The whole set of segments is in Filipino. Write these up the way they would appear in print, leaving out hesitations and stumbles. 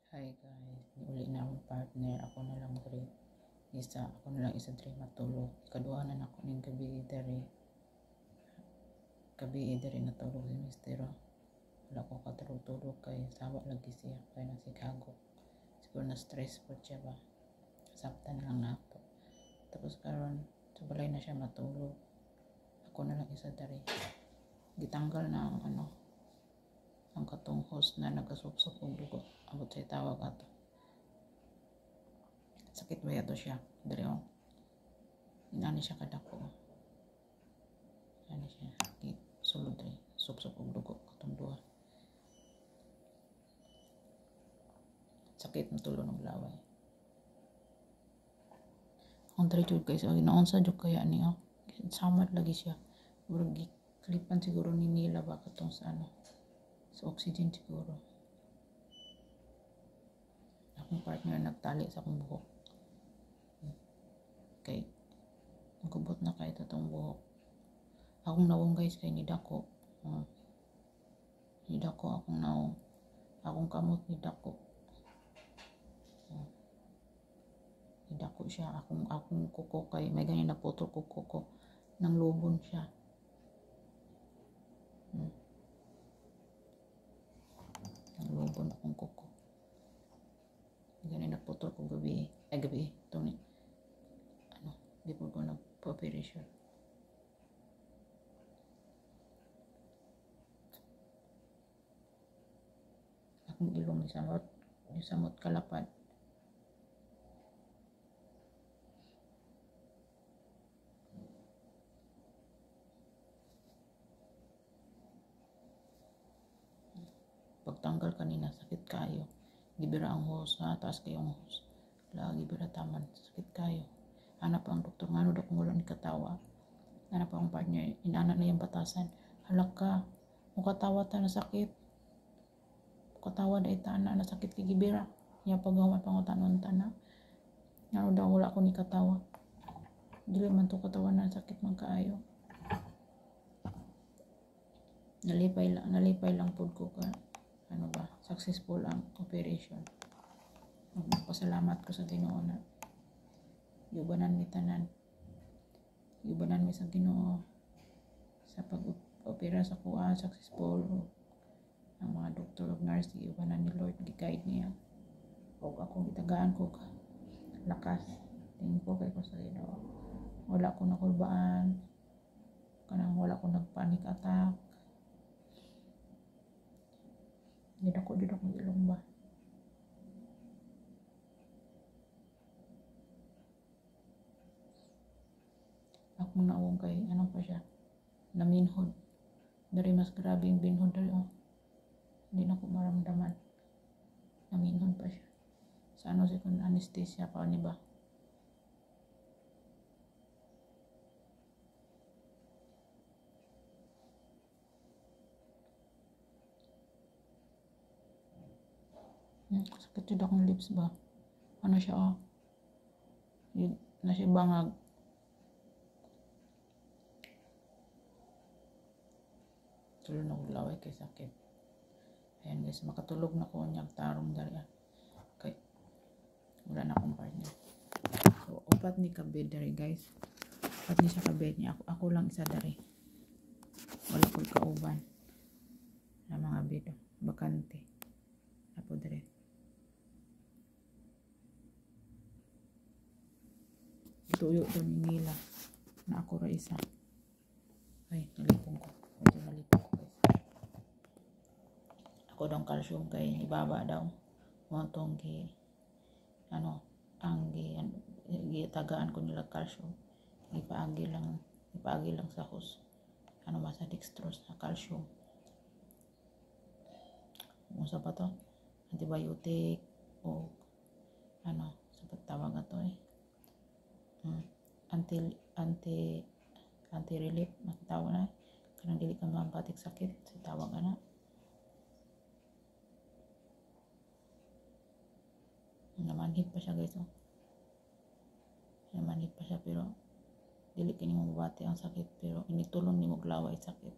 Hi guys, uli na akong partner. Ako na lang isa diri matulog. Ikaduha na ako ning gabi diri natulog si Mistero. Wala ko katulog kay sawa lagi siya kay nasigago. Siguro na stress po siya ba. Sabtan lang na ako. Tapos karon sa balay na siya matulog. Ako na lang isa diri. Gitanggal na ang katong host na nagasupsop og dugo. Abot sa tawag ato. Sakit ba yato siya? Dere o. Inani siya kadako. Inani siya. Sulod dere. Supsop og dugo katong duha. Sakit na tulo ng laway. Ang dere jud guys, noon sa jud kaya niya. Samad lagi siya. Murag klipan siguro ni nila ba katong sa sa oxygen siguro. Akong partner nagtali sa akong buhok. Okay. Ang kubot na kahit itong buhok. Akong nawong guys kay nidako. Nidako akong nawong. Akong kamot nidako. Nidako siya. Akong kuko kay may ganyan naputol ko kuko. Nang lubon siya. Nang lubon akong kuko. Ganyan naputol ko gabi. Ito ni. Di po ko nagpa-operation. Akong ilong ni samot kalapad. Pagtanggal kanina, sakit kayo. Gibira ang hose, taas kayong hose. Lagi bira taman, sakit kayo. Hanap ang doktor, ngano daw kung wala ni katawa. Hanap ang partner, inana na yung batasan. Halak ka, mukatawa ta na sakit. Mukatawa da itana na sakit kay gibira. Niya pagawat pangutanon ta na. Ngano daw wala ko ni katawa. Dili man to katawa na sakit man kaayo. Nalipay lang pud ko ka. Successful ang operation. Magpasalamat ko sa Ginoo na yubanan mi tanan. Yubanan mi sa Ginoo sa pag-opera sa kuha, successful. Ang mga doktor ug nurse yubanan ni Lord, gi-guide niya. Og ako gitagaan ko ka lakas. Tingin ko kay ko sa Ginoo. Wala ko nakulbaan. Kanang wala ko nagpanic attack. Didako ng ilong ba? Ako naawong kay pa siya? Naminhod. Dari mas grabe yung binhod dari Hindi na ko maramdaman. Naminhod pa siya. Sa si kung anesthesia pa ni ba? Sakit yun akong lips ba? Siya Yun na siya bangag. Tulo na ulaway kay sakit. Ayan guys, makatulog na ko niyang tarong dari. Okay. Wala na akong partner. So, upat ni kabed dari guys. Upat ni siya kabed niya. Ako lang isa dari. Wala ko kauban. Na mga bedo. Bakante. Apo dari. Tuyo to ni nila na ako ra isa. Ay, nalipong ko guys. Ako daw calcium kay ibaba daw. Montong tagaan ko nila calcium. Ipaagi lang sa hose. Sa dextrose na calcium. Unsa pa to? Antibiotic o sa pagtawag ato anti-relief matawag na kanang dili ka mabatik sakit sa tawag namanhid pa siya guys namanhid pa siya pero dili kini mo mabati ang sakit pero initulon ni mo glaway sakit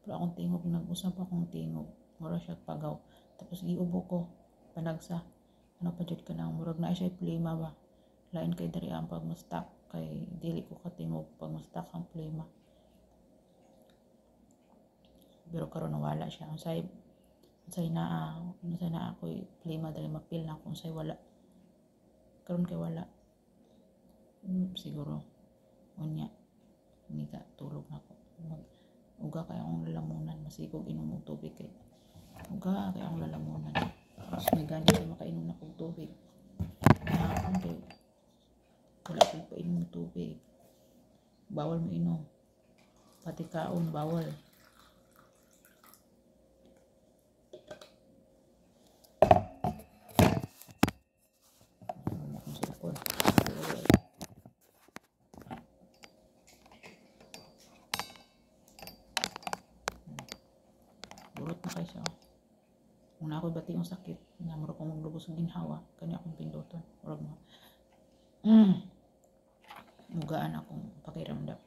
pero akong tingog nag-usap akong tingog mura siya pagaw tapos giubo ko panagsa ano pa jud ka nang murag na siya plema ba, lain kay diri ang pag mustak kay dili ko katingog pag mustak ang plema. Pero karon nawala siya unsay na ako plema dali mapil na kung say wala karon kay wala. Siguro unya nita tulog na ko. Uga kay akong lalamunan, masigog inom og tubig kay uga kay akong lalamunan. Mas nagani kay makainom na kog tubig. Akong kay wala ko pa inom ng tubig. Bawal mo inom. Pati kaon bawal. Burot na kayo siya. Kung na ako'y bati yung sakit, nga mura kong maglubos ng ginhawa, kanya akong pinduton. Murag mo. Mugaan akong pakiramdam.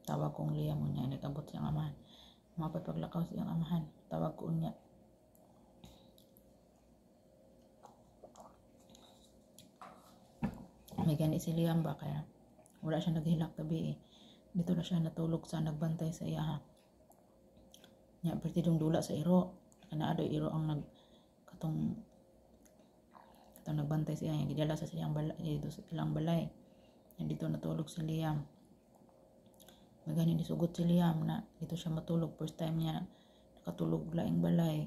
Tawag kong Liam mo niya, nag-abot siyang amahan. Mapat paglakaw siyang amahan. Tawag ko niya. May gani si Liam ba kaya wala siya naghilak gabi eh. Dito na siya natulog sa nagbantay sa iya. Nya pertidong dula sa iro. Kana adoy iro ang katong nagbantay sa iya, gidala sa siyang balay, dito sa ilang balay. Nya dito natulog si Liam. May gani disugot si Liam na dito siya matulog, first time niya nakatulog laing balay.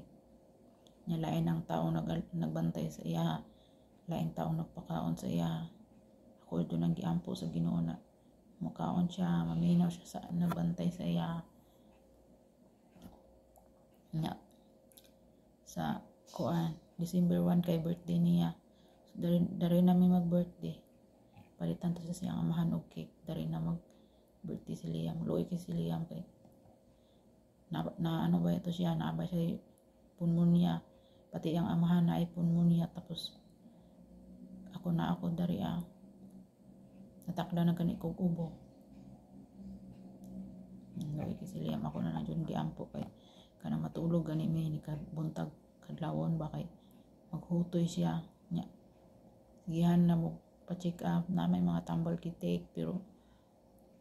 Nya lain ang tao nagbantay sa iya. Laing tao nagpakaon sa iya. Ako ito nang giampo sa Ginoo na mukaon siya, maminaw siya sa nagbantay sa iya. Nya sa kuan December 1 kay birthday niya. So, dari namin mag-birthday. Palitan to sa siyang amahan og cake. Dari na mag-birthday si Liam. Luoy kay si Liam kay na ano ba ito siya, naabay siya pulmonya. Pati ang amahan na ay pulmonya. Tapos ako dari natakda na gani kog ubo. Luoy kay si Liam. Ako na dyan giampo kay kana matulog gani may ni buntag kadlawon ba kay maghutoy siya nya gihan na mo pa-check up na may mga tambal kitik pero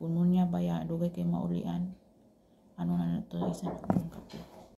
pulmonya ba ya dugay kay maulian ano na to isa